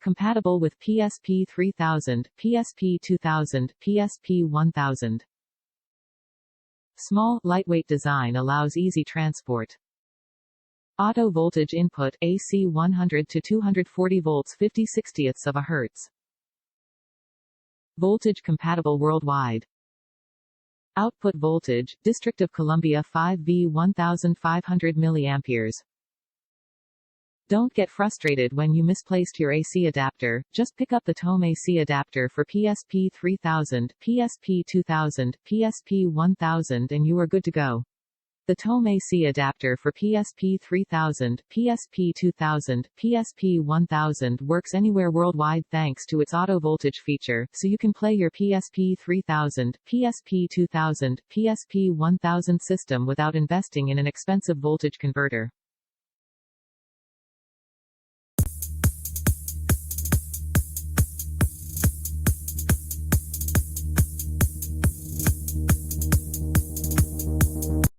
Compatible with PSP 3000, PSP 2000, PSP 1000. Small, lightweight design allows easy transport. Auto voltage input, AC 100 to 240 volts 50/60 of a hertz. Voltage compatible worldwide. Output voltage, District of Columbia 5V 1500 mA. Don't get frustrated when you misplaced your AC adapter, just pick up the Tome AC adapter for PSP 3000, PSP 2000, PSP 1000 and you are good to go. The Tome AC adapter for PSP 3000, PSP 2000, PSP 1000 works anywhere worldwide thanks to its auto voltage feature, so you can play your PSP 3000, PSP 2000, PSP 1000 system without investing in an expensive voltage converter.